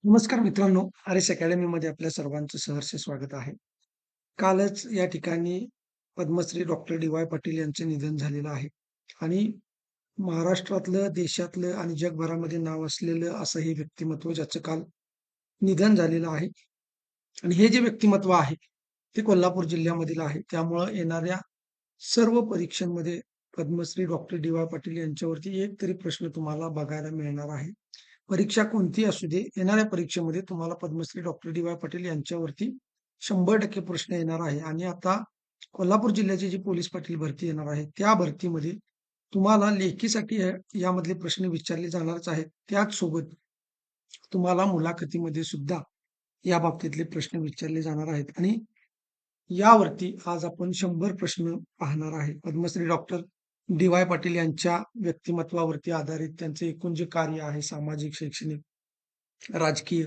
नमस्कार मित्रांनो, आर.एस. अकॅडमीमध्ये आपल्या सर्वांचं सहर्ष स्वागत आहे. कालच या ठिकाणी पद्मश्री डॉक्टर डी.वाय. पाटील यांचं निधन झालेलं आहे आणि महाराष्ट्रातलं, देशातलं आणि जगभरामध्ये नाव असलेलं असं हे व्यक्तिमत्व ज्याचं काल निधन झालेलं आहे आणि हे जे व्यक्तिमत्व आहे, ते कोल्हापूर जिल्ह्यामधील आहे. त्यामुळं येणाऱ्या सर्व परीक्षांमध्ये पद्मश्री डॉक्टर डी.वाय. पाटील यांच्यावरती एक तरी प्रश्न तुम्हाला बघायला मिळणार आहे. परीक्षा कोणतीही असू दे, येणाऱ्या परीक्षेमध्ये तुम्हाला पद्मश्री डॉक्टर डी.वाय. पाटील यांच्यावरती 100% प्रश्न येणार आहे आणि आता कोल्हापूर जिल्ह्याची जी पोलीस पाटील भरती येणार आहे, त्या भरतीमध्ये तुम्हाला लेखीसाठी यामधले प्रश्न विचारले जाणारच आहेत. त्याचसोबत तुम्हाला मुलाखतीमध्ये सुद्धा या बाबतीतले प्रश्न विचारले जाणार आहेत आणि यावरती आज आपण 100 प्रश्न पाहणार आहे. Padmashri doctor DY. पाटील यांच्या व्यक्तिमत्वावरती आधारित त्यांचे एकूण जे कार्य आहे, सामाजिक, शैक्षणिक, राजकीय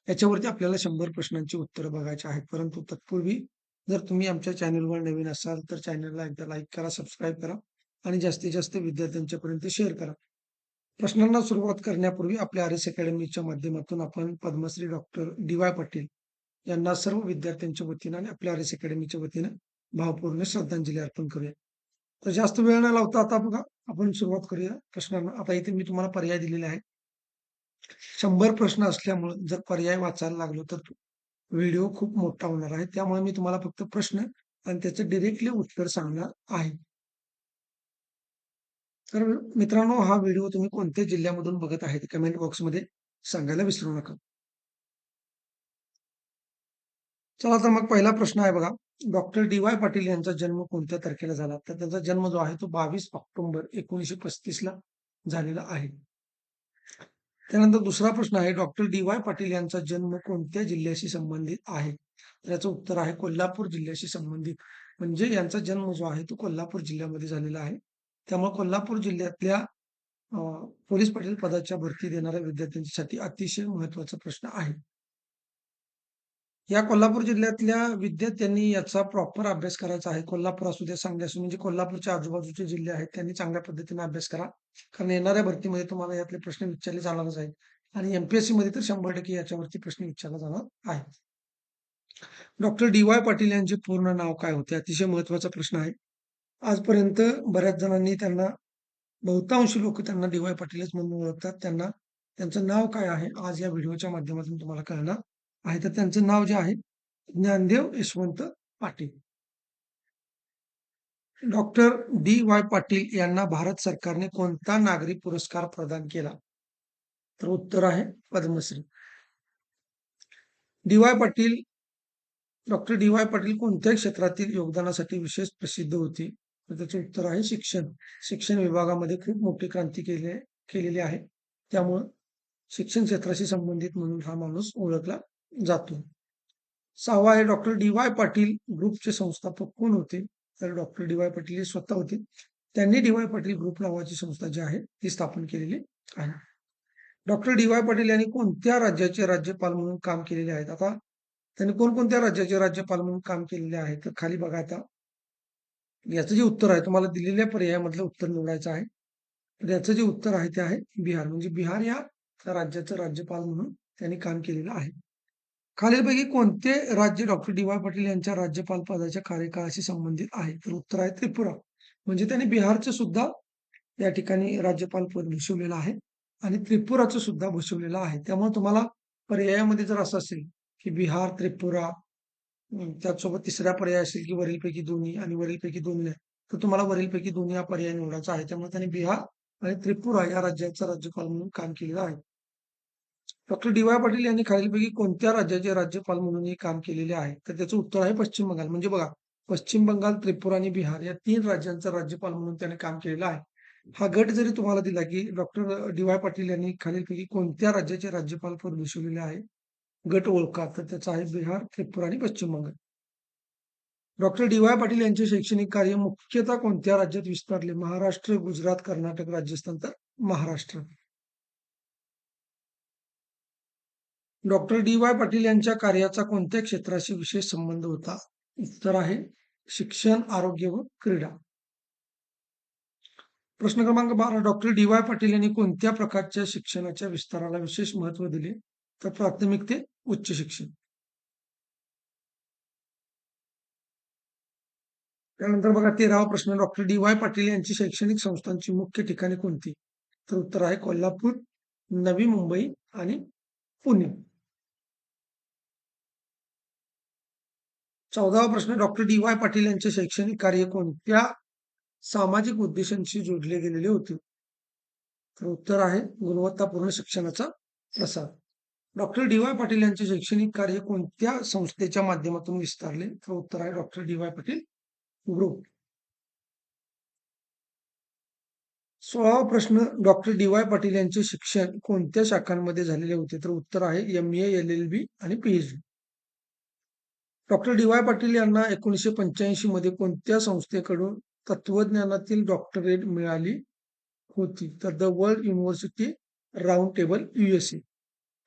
याच्यावरती आपल्याला 100 प्रश्नांची उत्तरं बघायची आहेत. परंतु तत्पूर्वी जर तुम्ही आमच्या चॅनलवर नवीन असाल, तर चॅनलला एकदा लाईक करा, सबस्क्राईब करा आणि जास्तीत जास्त विद्यार्थ्यांच्यापर्यंत शेअर करा. प्रश्नांना सुरुवात करण्यापूर्वी आपल्या आर.एस. अकॅडमीच्या माध्यमातून आपण पद्मश्री डॉक्टर डी.वाय. पाटील यांना सर्व विद्यार्थ्यांच्या वतीनं आणि आपल्या आर.एस. अकॅडमीच्या वतीनं भावपूर्ण श्रद्धांजली अर्पण करूया. तर जास्त वेळ न लावता आता बघा आपण सुरुवात करूया प्रश्नांना. आता इथे मी तुम्हाला पर्याय दिलेले आहेत. 100 प्रश्न असल्यामुळं जर पर्याय वाचायला लागलो तर व्हिडिओ खूप मोठा होणार आहे. त्यामुळे मी तुम्हाला फक्त प्रश्न आणि त्याचं डायरेक्टली उत्तर सांगणार आहे. तर मित्रांनो, हा व्हिडिओ तुम्ही कोणत्या जिल्ह्यामधून बघत आहे कमेंट बॉक्समध्ये सांगायला विसरू नका. चला तर मग पहिला प्रश्न आहे बघा. Doctor DY. पाटील यांचा जन्म कोणत्या तारखेला झाला? तर त्यांचा जन्म जो आहे तो 22 ऑक्टोबर 1935 ला झालेला आहे. त्यानंतर दुसरा प्रश्न आहे, डॉक्टर डी.वाय. पाटील यांचा जन्म कोणत्या जिल्ह्याशी संबंधित आहे? तर याचं उत्तर आहे कोल्हापूर जिल्ह्याशी संबंधित. म्हणजे यांचा जन्म जो आहे तो कोल्हापूर जिल्ह्यामध्ये झालेला आहे. त्यामुळे कोल्हापूर जिल्ह्यातल्या अ, पोलीस पाटील पदाच्या भरती देणाऱ्या विद्यार्थ्यांसाठी अतिशय महत्त्वाचा प्रश्न आहे. या कोल्हापूर जिल्ह्यातल्या विद्यार्थ्यांनी याचा प्रॉपर अभ्यास करायचा आहे. कोल्हापूर असू द्या, सांगली असू म्हणजे कोल्हापूरच्या आजूबाजूचे जिल्हे आहेत, त्यांनी चांगल्या पद्धतीने अभ्यास करा. कारण येणाऱ्या भरतीमध्ये तुम्हाला यातले प्रश्न विचारले जाणारच आहेत. आणि एम-पी-एस-सी मध्ये तर 100% याच्यावरती प्रश्न विचारला जाणार आहे. Doctor DY. पाटील यांचे पूर्ण नाव काय होते? अतिशय महत्त्वाचा प्रश्न आहे. आजपर्यंत बऱ्याच जणांनी त्यांना बहुतांश लोक त्यांना डी.वाय. पाटीलच म्हणून ओळखतात. त्यांना त्यांचं नाव काय आहे? आज या व्हिडिओच्या माध्यमातून तुम्हाला कळणार आहे. तर त्यांचं नाव जे आहे ज्ञानदेव यशवंत पाटील. Doctor DY. पाटील यांना भारत सरकारने कोणता नागरी पुरस्कार प्रदान केला? तर उत्तर आहे Padma Shri. DY. Patil doctor DY. Patil कोणत्या क्षेत्रातील योगदानासाठी विशेष प्रसिद्ध होती? तर त्याचे उत्तर आहे शिक्षण. शिक्षण विभागामध्ये खूप मोठी क्रांती केलेली आहे. त्यामुळं शिक्षण क्षेत्राशी संबंधित म्हणून हा माणूस ओळखला जातो. 6वा आहे, डॉक्टर डी.वाय. पाटील ग्रुपचे संस्थापक कोण होते? तर डॉक्टर डी.वाय. पाटील हे स्वतः होते. त्यांनी डी.वाय. पाटील ग्रुप नावाची संस्था जी आहे ती स्थापन केलेली आहे. Doctor DY. पाटील यांनी कोणत्या राज्याचे राज्यपाल म्हणून काम केलेले आहेत? आता त्यांनी कोणकोणत्या राज्याचे राज्यपाल म्हणून काम केलेले आहे? तर खाली बघा आता याचं जे उत्तर आहे तुम्हाला दिलेल्या पर्यायामधलं उत्तर निवडायचं आहे. तर याचं जे उत्तर आहे ते आहे बिहार. म्हणजे बिहार या राज्याचं राज्यपाल म्हणून त्यांनी काम केलेलं आहे. खालीलपैकी कोणते राज्य डॉक्टर डी.वाय. पाटील यांच्या राज्यपाल पदाच्या कार्यकाळाशी संबंधित आहे? तर उत्तर आहे त्रिपुरा. म्हणजे त्यांनी बिहारचं सुद्धा या ठिकाणी राज्यपाल पद भूषवलेलं आहे आणि त्रिपुराचं सुद्धा भूषवलेलं आहे. त्यामुळे तुम्हाला पर्यायामध्ये जर असं असेल की बिहार, त्रिपुरा त्याचसोबत तिसरा पर्याय असेल की वरीलपैकी दोन्ही आणि वरीलपैकी दोन्ही नाही, तर तुम्हाला वरीलपैकी दोन्ही हा पर्याय निवडायचा आहे. त्यामुळे त्यांनी बिहार आणि त्रिपुरा या राज्याचा राज्यपाल म्हणून काम केलेलं आहे. Doctor DY. पाटील यांनी खालीलपैकी कोणत्या राज्याचे राज्यपाल म्हणूनही काम केलेले आहे? तर त्याचं उत्तर आहे पश्चिम बंगाल. म्हणजे बघा, पश्चिम बंगाल, त्रिपुरा आणि बिहार या 3 राज्यांचा राज्यपाल म्हणून त्याने काम केलेलं आहे. हा गट जरी तुम्हाला दिला, की डॉक्टर डी.वाय. पाटील यांनी खालीलपैकी कोणत्या राज्याचे राज्यपाल पद भूषवलेले आहे? गट ओळखा. तर त्याचा आहे बिहार, त्रिपुरा आणि पश्चिम बंगाल. Doctor DY. पाटील यांचे शैक्षणिक कार्य मुख्यतः कोणत्या राज्यात विस्तारले? महाराष्ट्र, गुजरात, कर्नाटक, राजस्थान तर महाराष्ट्र. Doctor DY. पाटील यांच्या कार्याचा कोणत्या क्षेत्राशी विशेष संबंध होता? उत्तर आहे शिक्षण, आरोग्य व क्रीडा. प्रश्न क्रमांक 12, डॉक्टर डी.वाय. पाटील यांनी कोणत्या प्रकारच्या शिक्षणाच्या विस्ताराला विशेष महत्त्व दिले? तर प्राथमिक ते उच्च शिक्षण. त्यानंतर बघा 13वा प्रश्न, डॉक्टर डी.वाय. पाटील यांची शैक्षणिक संस्थांची मुख्य ठिकाणे कोणती? तर उत्तर आहे कोल्हापूर, नवी मुंबई आणि पुणे. 14वा प्रश्न, डॉक्टर डी.वाय. पाटील यांचे शैक्षणिक कार्य कोणत्या सामाजिक उद्देशांशी जोडले गेलेले होते? तर उत्तर आहे गुणवत्तापूर्ण शिक्षणाचा प्रसार. Doctor DY. पाटील यांचे शैक्षणिक कार्य कोणत्या संस्थेच्या माध्यमातून विस्तारले? तर उत्तर आहे डॉक्टर डी.वाय. पाटील ग्रुप. 16वा प्रश्न, डॉक्टर डी.वाय. पाटील यांचे शिक्षण कोणत्या शाखांमध्ये झालेले होते? तर उत्तर आहे एम.ए., एल.एल.बी. आणि पी.एच.डी. Doctor DY. पाटील यांना 1985 मध्ये कोणत्या संस्थेकडून तत्वज्ञानातील डॉक्टरेट मिळाली होती? तर the world university round table USA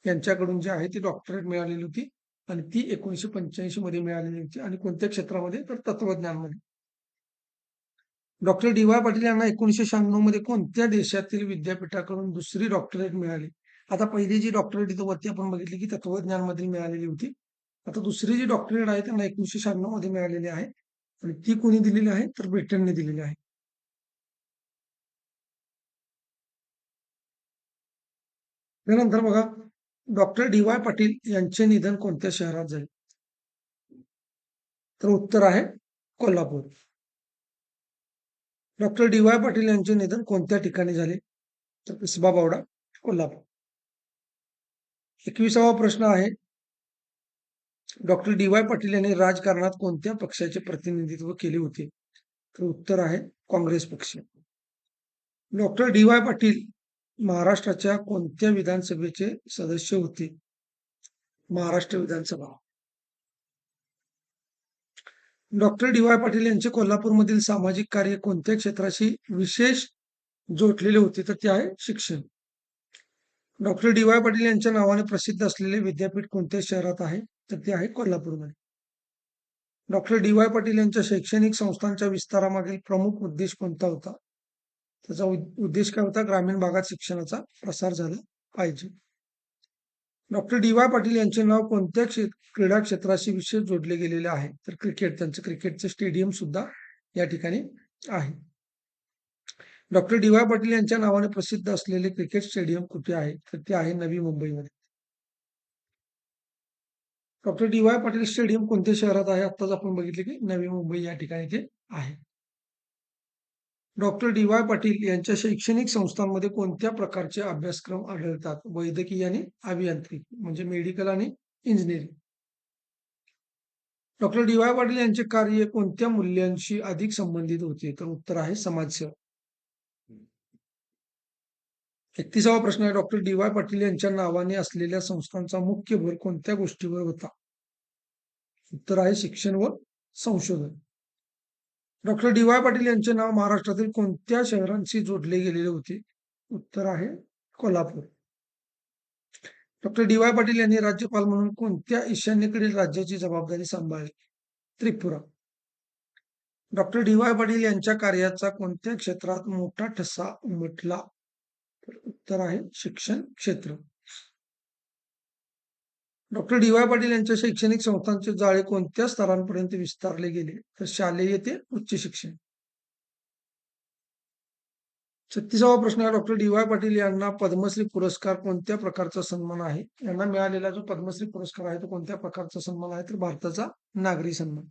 यांच्याकडून जे आहे ती डॉक्टरेट मिळालेली होती आणि ती 1985 मध्ये मिळालेली होती. आणि कोणत्या क्षेत्रामध्ये? तर तत्वज्ञानमध्ये. Doctor DY. पाटील यांना 1996 मध्ये कोणत्या देशातील विद्यापीठाकडून दुसरी डॉक्टरेट मिळाली? आता पहिली जी डॉक्टरेट इथं वरती आपण बघितली की तत्वज्ञानमधील मिळालेली होती. आता दुसरी जी डॉक्टरेट आहे त्यांना 1996 मध्ये मिळालेली आहे आणि ती कोणी दिलेली आहे? तर ब्रिटनने दिलेली आहे. त्यानंतर बघा, डॉक्टर डी.वाय. पाटील यांचे निधन कोणत्या शहरात झाले? तर उत्तर आहे कोल्हापूर. Doctor DY. पाटील यांचे निधन कोणत्या ठिकाणी झाले? तर कसबा बावडा, कोल्हापूर. 21वा प्रश्न आहे, डॉक्टर डी.वाय. पाटील यांनी राजकारणात कोणत्या पक्षाचे प्रतिनिधित्व केले होते? तर उत्तर आहे काँग्रेस पक्ष. Doctor DY. पाटील महाराष्ट्राच्या कोणत्या विधानसभेचे सदस्य होते? महाराष्ट्र विधानसभा. Doctor DY. पाटील यांचे कोल्हापूरमधील सामाजिक कार्य कोणत्या क्षेत्राशी विशेष जोडलेले होते? तर ते आहे शिक्षण. Doctor DY. पाटील यांच्या नावाने प्रसिद्ध असलेले विद्यापीठ कोणत्या शहरात आहे? तर ते आहे कोल्हापूरमध्ये. Doctor DY. पाटील यांच्या शैक्षणिक संस्थांच्या विस्तारामागील प्रमुख उद्देश कोणता होता? त्याचा उद्देश काय होता? ग्रामीण भागात शिक्षणाचा प्रसार झाला पाहिजे. Doctor DY. पाटील यांचे नाव कोणत्या क्रीडा क्षेत्राशी विशेष जोडले गेलेले आहे? तर क्रिकेट. त्यांचं क्रिकेटचे स्टेडियम सुद्धा या ठिकाणी आहे. Doctor DY. पाटील यांच्या नावाने प्रसिद्ध असलेले क्रिकेट स्टेडियम कुठे आहे? तर ते आहे नवी मुंबईमध्ये. Doctor DY. पाटील स्टेडियम कोणत्या शहरात आहे? आत्ताच आपण बघितले की नवी मुंबई या ठिकाणी ते आहे. Doctor DY. पाटील यांच्या शैक्षणिक संस्थांमध्ये कोणत्या प्रकारचे अभ्यासक्रम आढळतात? वैद्यकीय आणि अभियांत्रिकी, म्हणजे मेडिकल आणि इंजिनिअरिंग. Doctor DY. पाटील यांचे कार्य कोणत्या मूल्यांशी अधिक संबंधित होते? तर उत्तर आहे समाजसेवा. 31वा प्रश्न आहे, डॉक्टर डी.वाय. पाटील यांच्या नावाने असलेल्या संस्थांचा मुख्य भर कोणत्या गोष्टीवर होता? उत्तर आहे शिक्षण व संशोधन. Doctor DY. पाटील यांचे नाव महाराष्ट्रातील कोणत्या शहरांशी जोडले गेलेले होते? उत्तर आहे कोल्हापूर. Doctor DY. पाटील यांनी राज्यपाल म्हणून कोणत्या ईशान्येकडील राज्याची जबाबदारी सांभाळली? त्रिपुरा. Doctor DY. पाटील यांच्या कार्याचा कोणत्या क्षेत्रात मोठा ठसा उमटला? तर उत्तर आहे शिक्षण क्षेत्र. Doctor DY. पाटील यांच्या शैक्षणिक संस्थांचे जाळे कोणत्या स्तरांपर्यंत विस्तारले गेले? तर शालेय ते उच्च शिक्षण. 36वा प्रश्न आहे, डॉक्टर डी.वाय. पाटील यांना पद्मश्री पुरस्कार कोणत्या प्रकारचा सन्मान आहे? यांना मिळालेला जो पद्मश्री पुरस्कार आहे तो कोणत्या प्रकारचा सन्मान आहे? तर भारताचा नागरी सन्मान.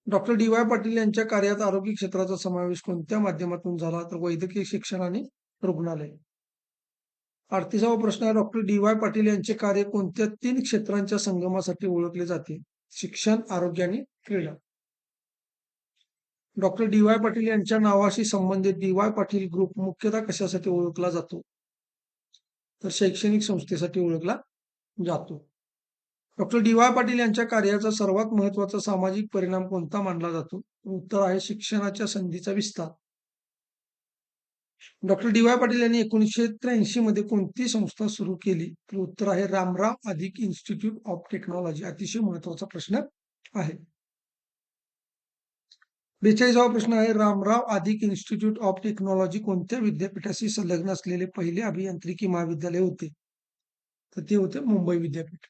Doctor DY. पाटील यांच्या कार्यात आरोग्य क्षेत्राचा समावेश कोणत्या माध्यमातून झाला? तर वैद्यकीय शिक्षण आणि रुग्णालय. 38वा प्रश्न आहे, डॉक्टर डी.वाय. पाटील यांचे कार्य कोणत्या 3 क्षेत्रांच्या संगमासाठी ओळखले जाते? शिक्षण, आरोग्य आणि क्रीडा. Doctor DY. पाटील यांच्या नावाशी संबंधित डी.वाय. पाटील ग्रुप मुख्यतः कशासाठी ओळखला जातो? तर शैक्षणिक संस्थेसाठी ओळखला जातो. Doctor DY. पाटील यांच्या कार्याचा सर्वात महत्वाचा सामाजिक परिणाम कोणता मानला जातो? उत्तर आहे शिक्षणाच्या संधीचा विस्तार. Doctor DY. पाटील यांनी 1983 मध्ये कोणती संस्था सुरू केली? तर उत्तर आहे रामराव आदिक इन्स्टिट्यूट ऑफ टेक्नॉलॉजी. अतिशय महत्वाचा प्रश्न आहे. 42वा प्रश्न आहे, रामराव आदिक इन्स्टिट्यूट ऑफ टेक्नॉलॉजी कोणत्या विद्यापीठाशी संलग्न असलेले पहिले अभियांत्रिकी महाविद्यालय होते? तर ते होते मुंबई विद्यापीठ.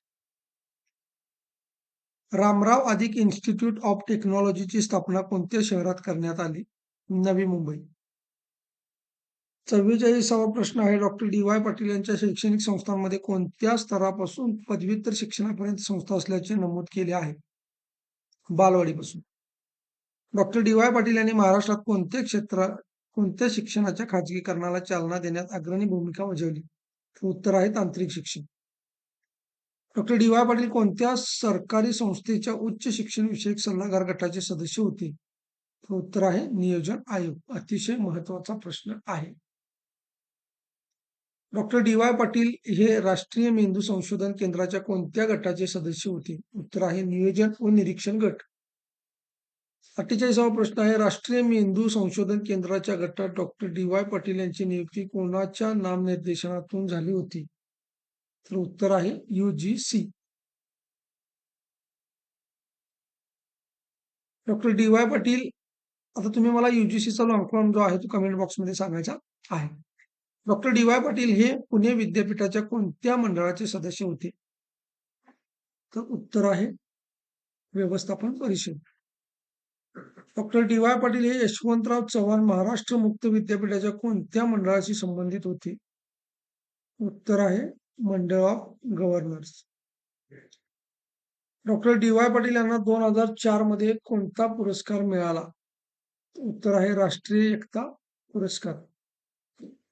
रामराव आदिक इन्स्टिट्यूट ऑफ टेक्नॉलॉजीची स्थापना कोणत्या शहरात करण्यात आली? नवी मुंबई. 44वा प्रश्न आहे, डॉक्टर डी.वाय. पाटील यांच्या शैक्षणिक संस्थांमध्ये कोणत्या स्तरापासून पदव्युत्तर शिक्षणापर्यंत संस्था असल्याचे नमूद केले आहे? बालवाडीपासून. Doctor DY. पाटील यांनी महाराष्ट्रात कोणत्या शिक्षणाच्या खाजगीकरणाला चालना देण्यात अग्रणी भूमिका बजावली? तर उत्तर आहे तांत्रिक शिक्षण. Doctor DY. पाटील कोणत्या सरकारी संस्थेच्या उच्च शिक्षण विषयक सल्लागार गटाचे सदस्य होते? तर उत्तर आहे नियोजन आयोग. अतिशय महत्वाचा प्रश्न आहे. Doctor DY. पाटील हे राष्ट्रीय मेंदू संशोधन केंद्राच्या कोणत्या गटाचे सदस्य होते? उत्तर आहे नियोजन व निरीक्षण गट. 48वा प्रश्न आहे, राष्ट्रीय मेंदू संशोधन केंद्राच्या गटात डॉक्टर डी.वाय. पाटील यांची नियुक्ती कोणाच्या नामनिर्देशनातून झाली होती? तर उत्तर आहे UGC. Doctor DY. पाटील, आता तुम्ही मला UGCचा लॉंग फॉर्म जो आहे तो कमेंट बॉक्समध्ये सांगायचा आहे. Doctor DY. पाटील हे पुणे विद्यापीठाच्या कोणत्या मंडळाचे सदस्य होते? तर उत्तर आहे व्यवस्थापन परिषद. Doctor DY. पाटील हे यशवंतराव चव्हाण महाराष्ट्र मुक्त विद्यापीठाच्या कोणत्या मंडळाशी संबंधित होते? उत्तर आहे मंडळ of governor's. Doctor DY. Patil यांना 2004 मध्ये कोणता पुरस्कार मिळाला? उत्तर आहे राष्ट्रीय एकता पुरस्कार.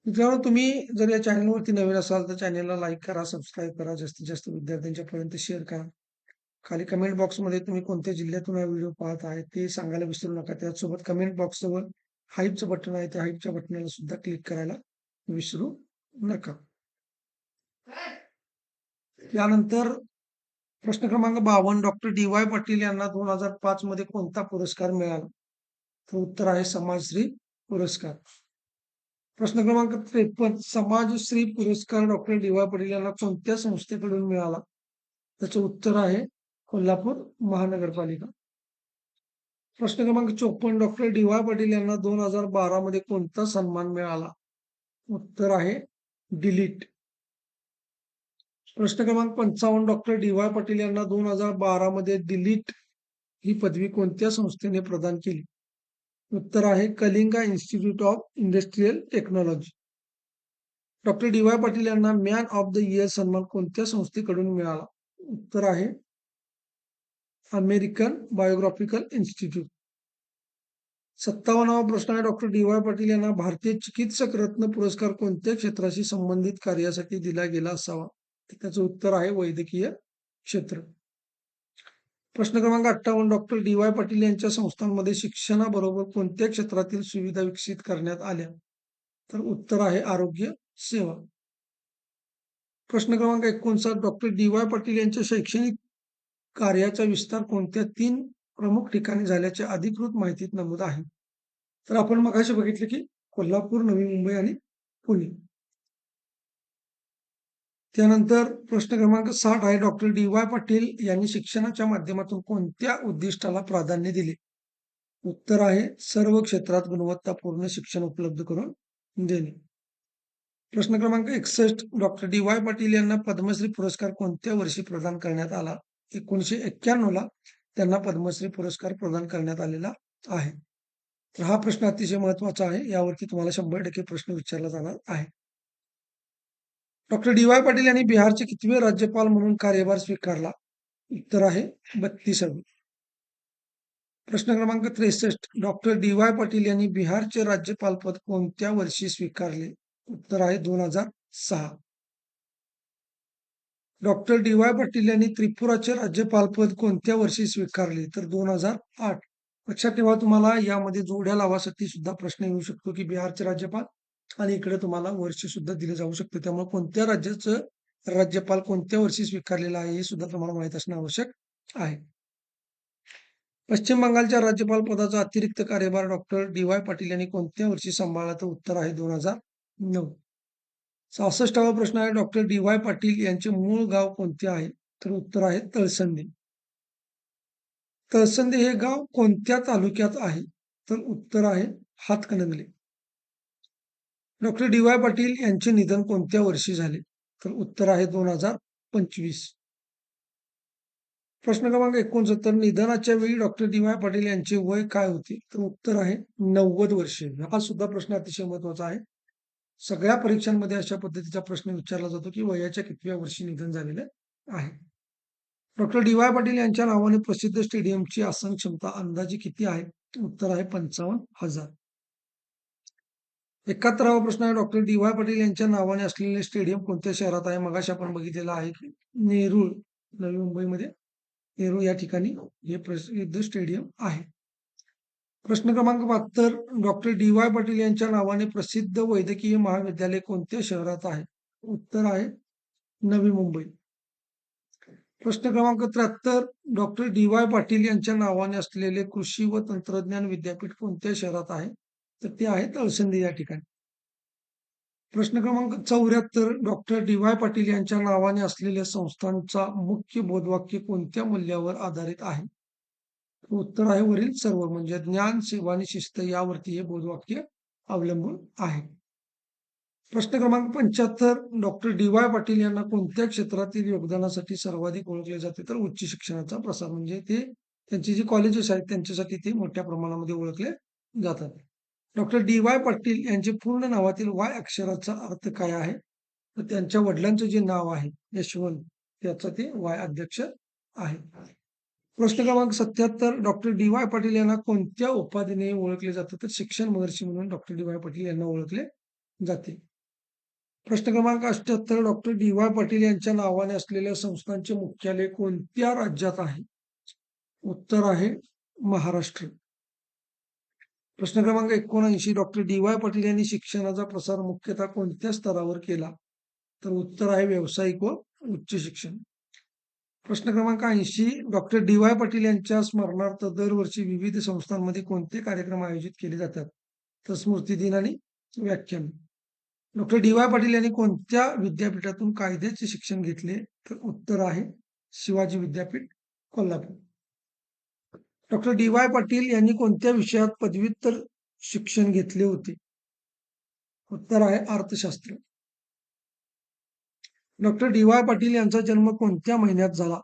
मित्रांनो, तुम्ही जर या चॅनलवरती नवीन असाल तर चॅनलला लाईक करा, सबस्क्राईब करा, जास्तीत जास्त विद्यार्थ्यांच्या पर्यंत शेअर करा. खाली कमेंट बॉक्समध्ये तुम्ही कोणत्या जिल्ह्यातून हा व्हिडिओ पाहत आहे ते सांगायला विसरू नका. त्याचसोबत कमेंट बॉक्सवर हाईपचं बटन आहे, त्या हाईपच्या बटनाला सुद्धा क्लिक करायला विसरू नका. त्यानंतर प्रश्न क्रमांक 52, डॉक्टर डी.वाय. पाटील यांना 2005 मध्ये कोणता पुरस्कार मिळाला? तर उत्तर आहे समाजश्री पुरस्कार. प्रश्न क्रमांक 53, समाजश्री पुरस्कार डॉक्टर डी.वाय. पाटील यांना कोणत्या संस्थेकडून मिळाला? त्याचं उत्तर आहे कोल्हापूर महानगरपालिका. प्रश्न क्रमांक 54, डॉक्टर डी.वाय. पाटील यांना 2012 मध्ये कोणता सन्मान मिळाला? उत्तर आहे डिलीट. प्रश्न क्रमांक 55, डॉक्टर डी.वाय. पाटील यांना 2012 मध्ये डिलीट ही पदवी कोणत्या संस्थेने प्रदान केली? उत्तर आहे Kalinga institute of industrial technology. Doctor DY. Patil यांना मॅन ऑफ द इयर सन्मान कोणत्या संस्थेकडून मिळाला? उत्तर आहे अमेरिकन बायोग्राफिकल इन्स्टिट्यूट. 57वा प्रश्न आहे, डॉक्टर डी.वाय. पाटील यांना भारतीय चिकित्सक रत्न पुरस्कार कोणत्या क्षेत्राशी संबंधित कार्यासाठी दिला गेला असावा? त्याचं उत्तर आहे वैद्यकीय क्षेत्र. प्रश्न क्रमांक 58, डॉक्टर डी.वाय. पाटील यांच्या संस्थांमध्ये शिक्षणाबरोबर कोणत्या क्षेत्रातील सुविधा विकसित करण्यात आल्या? तर उत्तर आहे आरोग्य सेवा. प्रश्न क्रमांक 59, डॉक्टर डी.वाय. पाटील यांच्या शैक्षणिक कार्याचा विस्तार कोणत्या 3 प्रमुख ठिकाणी झाल्याचे अधिकृत माहितीत नमूद आहे? तर आपण मगाशी बघितले की कोल्हापूर, नवी मुंबई आणि पुणे. त्यानंतर प्रश्न क्रमांक 60 आहे, डॉक्टर डी.वाय. पाटील यांनी शिक्षणाच्या माध्यमातून कोणत्या उद्दिष्टाला प्राधान्य दिले? उत्तर आहे सर्व क्षेत्रात गुणवत्तापूर्ण शिक्षण उपलब्ध करून देणे. प्रश्न क्रमांक 61, डॉक्टर डी.वाय. पाटील यांना पद्मश्री पुरस्कार कोणत्या वर्षी प्रदान करण्यात आला? 1991 ला त्यांना पद्मश्री पुरस्कार प्रदान करण्यात आलेला आहे. तर हा प्रश्न अतिशय महत्वाचा आहे, यावरती तुम्हाला 100% प्रश्न विचारला जाणार आहे. Doctor DY. पाटील यांनी बिहारचे कितवे राज्यपाल म्हणून कार्यभार स्वीकारला? उत्तर आहे 32वे. प्रश्न क्रमांक 63, डॉक्टर डी.वाय. पाटील यांनी बिहारचे राज्यपाल पद कोणत्या वर्षी स्वीकारले? उत्तर आहे 2006. Doctor DY. पाटील यांनी त्रिपुराचे राज्यपालपद कोणत्या वर्षी स्वीकारले? तर 2008. लक्षात ठेवा, तुम्हाला यामध्ये जोड्या लावासाठी सुद्धा प्रश्न येऊ शकतो की बिहारचे राज्यपाल आणि इकडे तुम्हाला वर्ष सुद्धा दिलं जाऊ शकतं. त्यामुळे कोणत्या राज्याचं राज्यपाल कोणत्या वर्षी स्वीकारलेलं आहे हे सुद्धा तुम्हाला माहित असणं आवश्यक आहे. पश्चिम बंगालच्या राज्यपाल पदाचा अतिरिक्त कार्यभार डॉक्टर डी.वाय. पाटील यांनी कोणत्या वर्षी सांभाळला? तर उत्तर आहे 2009. 66वा प्रश्न आहे, डॉक्टर डी.वाय. पाटील यांचे मूळ गाव कोणते आहे? तर उत्तर आहे तळसंदी. तळसंदी हे गाव कोणत्या तालुक्यात आहे? तर उत्तर आहे हातकणंगले. Doctor DY. पाटील यांचे निधन कोणत्या वर्षी झाले? तर उत्तर आहे 2025. प्रश्न क्रमांक 69, निधनाच्या वेळी डॉक्टर डी.वाय. पाटील यांचे वय काय होते? तर उत्तर आहे 90 वर्षे. हा सुद्धा प्रश्न अतिशय महत्वाचा आहे. सगळ्या परीक्षांमध्ये अशा पद्धतीचा प्रश्न विचारला जातो, की वयाच्या कितव्या वर्षी निधन झालेलं आहे. Doctor DY. पाटील यांच्या नावाने प्रसिद्ध स्टेडियमची आसन क्षमता अंदाजे किती आहे? उत्तर आहे 55,000. 71वा प्रश्न आहे, डॉक्टर डी.वाय. पाटील यांच्या नावाने असलेले स्टेडियम कोणत्या शहरात आहे? मगाशी आपण बघितलेलं आहे, की नेरूळ, नवी मुंबईमध्ये नेरूळ या ठिकाणी हे प्रसिद्ध स्टेडियम आहे. प्रश्न क्रमांक 72, डॉक्टर डी.वाय. पाटील यांच्या नावाने प्रसिद्ध वैद्यकीय महाविद्यालय कोणत्या शहरात आहे? उत्तर आहे नवी मुंबई. प्रश्न क्रमांक 73, डॉक्टर डी.वाय. पाटील यांच्या नावाने असलेले कृषी व तंत्रज्ञान विद्यापीठ कोणत्या शहरात आहे? तर ते आहे तळसंदी या ठिकाणी. प्रश्न क्रमांक 74, डॉक्टर डी.वाय. पाटील यांच्या नावाने असलेल्या संस्थांचा मुख्य बोधवाक्य कोणत्या मूल्यावर आधारित आहे? उत्तर आहे वरील सर्व, म्हणजे ज्ञान, सेवा आणि शिस्त यावरती हे बोधवाक्य अवलंबून आहे. प्रश्न क्रमांक 75, डॉक्टर डी.वाय. पाटील यांना कोणत्या क्षेत्रातील योगदानासाठी सर्वाधिक ओळखले जाते? तर उच्च शिक्षणाचा प्रसार, म्हणजे ते त्यांची जी कॉलेजेस आहेत त्यांच्यासाठी ते मोठ्या प्रमाणामध्ये ओळखले जातात. Doctor DY. पाटील यांचे पूर्ण नावातील वाय अक्षराचा अर्थ काय आहे? तर त्यांच्या वडिलांचं जे नाव आहे यशवंत, त्याचा ते वाय अध्यक्ष आहे. प्रश्न क्रमांक 77, डॉक्टर डी.वाय. पाटील यांना कोणत्या उपाधीने ओळखले जाते? तर शिक्षण महर्षी म्हणून डॉक्टर डी.वाय. पाटील यांना ओळखले जाते. प्रश्न क्रमांक 78, डॉक्टर डी.वाय. पाटील यांच्या नावाने असलेल्या संस्थांचे मुख्यालय कोणत्या राज्यात आहे? उत्तर आहे महाराष्ट्र. प्रश्न क्रमांक 79, डॉक्टर डी.वाय. पाटील यांनी शिक्षणाचा प्रसार मुख्यतः कोणत्या स्तरावर केला? तर उत्तर आहे व्यावसायिक व उच्च शिक्षण. प्रश्न क्रमांक 80, डॉक्टर डी.वाय. पाटील यांच्या स्मरणार्थ दरवर्षी विविध संस्थांमध्ये कोणते कार्यक्रम आयोजित केले जातात? तर स्मृती दिन आणि व्याख्यान. Doctor DY. पाटील यांनी कोणत्या विद्यापीठातून कायद्याचे शिक्षण घेतले? तर उत्तर आहे शिवाजी विद्यापीठ, कोल्हापूर. Doctor DY. पाटील यांनी कोणत्या विषयात पदव्युत्तर शिक्षण घेतले होते? उत्तर आहे अर्थशास्त्र. Doctor DY. पाटील यांचा जन्म कोणत्या महिन्यात झाला?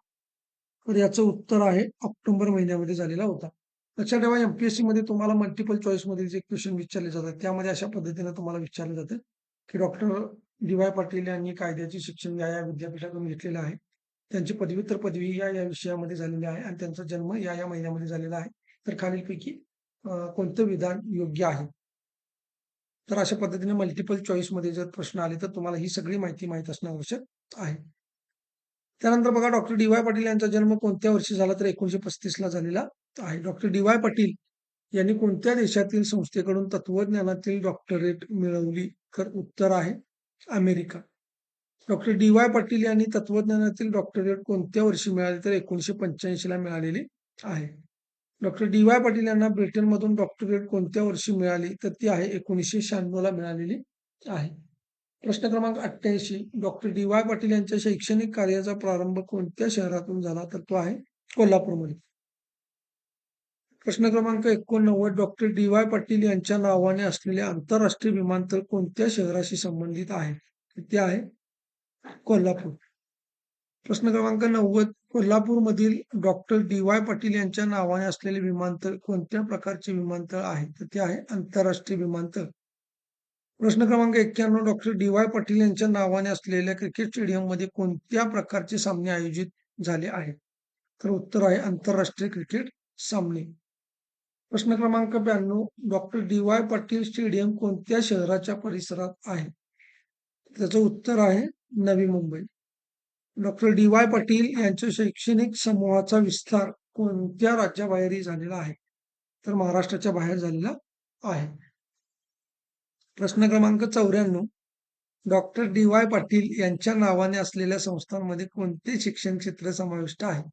तर याचं उत्तर आहे ऑक्टोबर महिन्यामध्ये झालेला होता. लक्षात ठेवा, एमपीएससी मध्ये तुम्हाला मल्टिपल चॉईस मध्ये जे क्वेश्चन विचारले जातात त्यामध्ये अशा पद्धतीने तुम्हाला विचारले जाते, की डॉक्टर डी.वाय. पाटील यांनी कायद्याचे शिक्षण या विद्यापीठातून घेतलेलं आहे, त्यांची पदव्युत्तर पदवी या विषयामध्ये झालेली आहे आणि त्यांचा जन्म या महिन्यामध्ये झालेला आहे. तर खालीलपैकी कोणतं विधान योग्य आहे? तर अशा पद्धतीने मल्टिपल चॉईस मध्ये जर प्रश्न आले तर तुम्हाला ही सगळी माहिती माहित असणं आवश्यक आहे. त्यानंतर बघा, डॉक्टर डी.वाय. पाटील यांचा जन्म कोणत्या वर्षी झाला? तर 1935 ला झालेला आहे. Doctor DY. पाटील यांनी कोणत्या देशातील संस्थेकडून तत्वज्ञानातील डॉक्टरेट मिळवली? तर उत्तर आहे अमेरिका. Doctor DY. पाटील यांनी तत्वज्ञानातील डॉक्टरेट कोणत्या वर्षी मिळाली? तर 1985 ला मिळालेली आहे. Doctor DY. पाटील यांना ब्रिटनमधून डॉक्टरेट कोणत्या वर्षी मिळाली? तर ती आहे 1996 ला मिळालेली आहे. प्रश्न क्रमांक 88, डॉक्टर डी.वाय. पाटील यांच्या शैक्षणिक कार्याचा प्रारंभ कोणत्या शहरातून झाला? तर तो आहे कोल्हापूरमध्ये. प्रश्न क्रमांक 89, डॉक्टर डी.वाय. पाटील यांच्या नावाने असलेले आंतरराष्ट्रीय विमानतळ कोणत्या शहराशी संबंधित आहे? ते आहे कोल्हापूर. प्रश्न क्रमांक 90, कोल्हापूरमधील डॉक्टर डी.वाय. पाटील यांच्या नावाने असलेले विमानतळ कोणत्या प्रकारचे विमानतळ आहे? तर ते आहे आंतरराष्ट्रीय विमानतळ. प्रश्न क्रमांक 91, डॉक्टर डी.वाय. पाटील यांच्या नावाने असलेल्या क्रिकेट स्टेडियममध्ये कोणत्या प्रकारचे सामने आयोजित झाले आहेत? तर उत्तर आहे आंतरराष्ट्रीय क्रिकेट सामने. प्रश्न क्रमांक 92, डॉक्टर डी.वाय. पाटील स्टेडियम कोणत्या शहराच्या परिसरात आहे? त्याचं उत्तर आहे नवी मुंबई. Doctor DY. पाटील यांच्या शैक्षणिक समूहाचा विस्तार कोणत्या राज्याबाहेरही झालेला आहे? तर महाराष्ट्राच्या बाहेर झालेला आहे. प्रश्न क्रमांक 94, डॉक्टर डी.वाय. पाटील यांच्या नावाने असलेल्या संस्थांमध्ये कोणते शिक्षण क्षेत्र समाविष्ट आहे?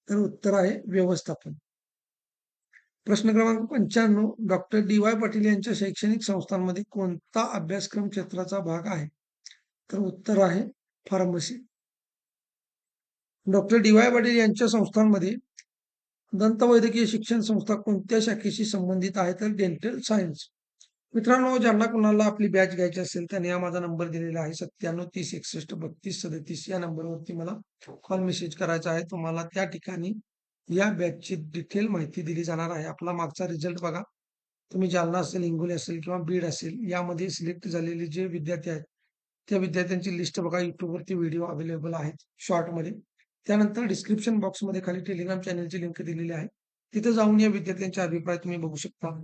तर उत्तर आहे व्यवस्थापन. प्रश्न क्रमांक 95, डॉक्टर डी.वाय. पाटील यांच्या शैक्षणिक संस्थांमध्ये कोणता अभ्यासक्रम क्षेत्राचा भाग आहे? तर उत्तर आहे फार्मसी. Doctor DY. पाटील यांच्या संस्थांमध्ये दंतवैद्यकीय शिक्षण संस्था कोणत्या शाखेशी संबंधित आहे? तर डेंटल सायन्स. मित्रांनो, ज्यांना कुणाला आपली बॅच घ्यायची असेल त्यांनी हा माझा नंबर दिलेला आहे 9730613237 या नंबरवरती मला कॉल मेसेज करायचा आहे. तुम्हाला त्या ठिकाणी या बॅचची डिटेल माहिती दिली जाणार आहे. आपला मागचा रिझल्ट बघा. तुम्ही जालना असेल, हिंगोली असेल किंवा बीड असेल यामध्ये सिलेक्ट झालेले जे विद्यार्थी आहेत, त्या विद्यार्थ्यांची लिस्ट बघा YouTubeवरती व्हिडिओ अवेलेबल आहेत शॉर्टमध्ये. त्यानंतर डिस्क्रिप्शन बॉक्समध्ये खाली टेलिग्राम चॅनलची लिंक दिलेली आहे. तिथे जाऊन या विद्यार्थ्यांचे अभिप्राय तुम्ही बघू शकता.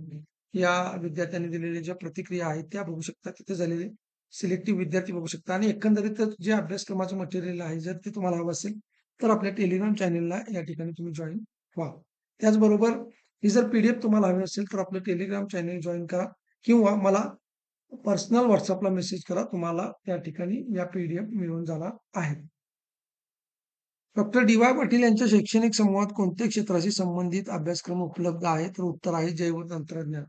या विद्यार्थ्यांनी दिलेल्या ज्या प्रतिक्रिया आहेत त्या बघू शकता. तिथे झालेले सिलेक्टिव्ह विद्यार्थी बघू शकता आणि एकंदरीतच जे अभ्यासक्रमाचं मटेरियल आहे, जर ते तुम्हाला हवं असेल, तर आपल्या टेलिग्राम चॅनलला या ठिकाणी तुम्ही जॉइन व्हा. त्याचबरोबर ही जर पी-डी-एफ तुम्हाला हवी असेल, तर आपलं टेलिग्राम चॅनल जॉइन करा किंवा मला पर्सनल WhatsAppला मेसेज करा. तुम्हाला त्या ठिकाणी या पी-डी-एफ मिळून जाणार आहेत. डॉक्टर डी-वाय पाटील यांच्या शैक्षणिक समूहात कोणत्या क्षेत्राशी संबंधित अभ्यासक्रम उपलब्ध आहेत? तर उत्तर आहे जैवतंत्रज्ञान.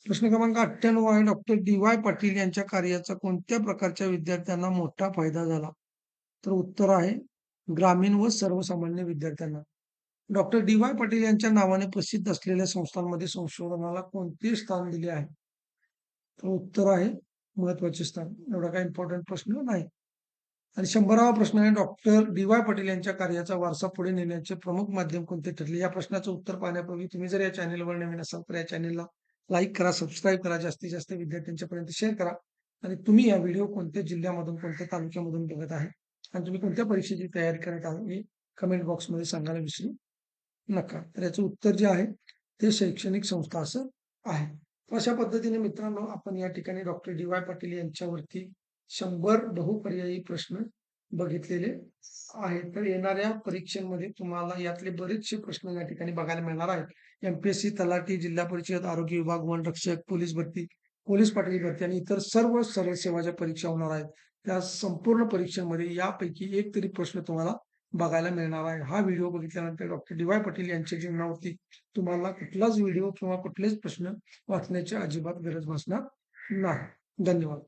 प्रश्न क्रमांक 98 आहे. डॉक्टर डी-वाय पाटील यांच्या कार्याचा कोणत्या प्रकारच्या विद्यार्थ्यांना मोठा फायदा झाला? तर उत्तर आहे ग्रामीण व सर्वसामान्य विद्यार्थ्यांना. डॉक्टर डी-वाय पाटील यांच्या नावाने प्रसिद्ध असलेल्या संस्थांमध्ये संशोधनाला कोणते स्थान दिले आहे? तर उत्तर आहे महत्वाचे स्थान. एवढा काही इम्पॉर्टंट प्रश्न नाही. आणि 100वा प्रश्न आहे. डॉक्टर डी-वाय पाटील यांच्या कार्याचा वारसा पुढे नेण्याचे प्रमुख माध्यम कोणते ठरले? या प्रश्नाचं उत्तर पाहण्यापूर्वी तुम्ही जर या चॅनेलवर नवीन असाल तर या चॅनेलला लाईक करा, सबस्क्राईब करा, जास्तीत जास्त विद्यार्थ्यांच्या पर्यंत शेअर करा. आणि तुम्ही हा व्हिडिओ कोणत्या जिल्ह्यामधून, कोणत्या तालुक्यामधून बघत आहे आणि तुम्ही कोणत्या परीक्षेची तयारी करत आहात हे कमेंट बॉक्समध्ये सांगायला विसरू नका. तर याचं उत्तर जे आहे ते शैक्षणिक संस्था असं आहे. तर अशा पद्धतीने मित्रांनो आपण या ठिकाणी डॉक्टर डी-वाय पाटील यांच्यावरती 100 बहुपर्यायी प्रश्न बघितलेले आहेत. तर येणाऱ्या परीक्षांमध्ये तुम्हाला यातले बरेचसे प्रश्न या ठिकाणी बघायला मिळणार आहेत. एम-पी-एस-सी, तलाठी, जिल्हा परिषद, आरोग्य विभाग, वनरक्षक, पोलीस भरती, पोलीस पाटील भरती आणि इतर सर्व सरळ सेवाच्या परीक्षा होणार आहेत. त्या संपूर्ण परीक्षांमध्ये यापैकी एक तरी प्रश्न तुम्हाला बघायला मिळणार आहे. हा व्हिडिओ बघितल्यानंतर डॉक्टर डी-वाय पाटील यांच्या जीवनावरती तुम्हाला कुठलाच व्हिडिओ किंवा कुठलेच प्रश्न वाचण्याची अजिबात गरज भासणार नाही. धन्यवाद.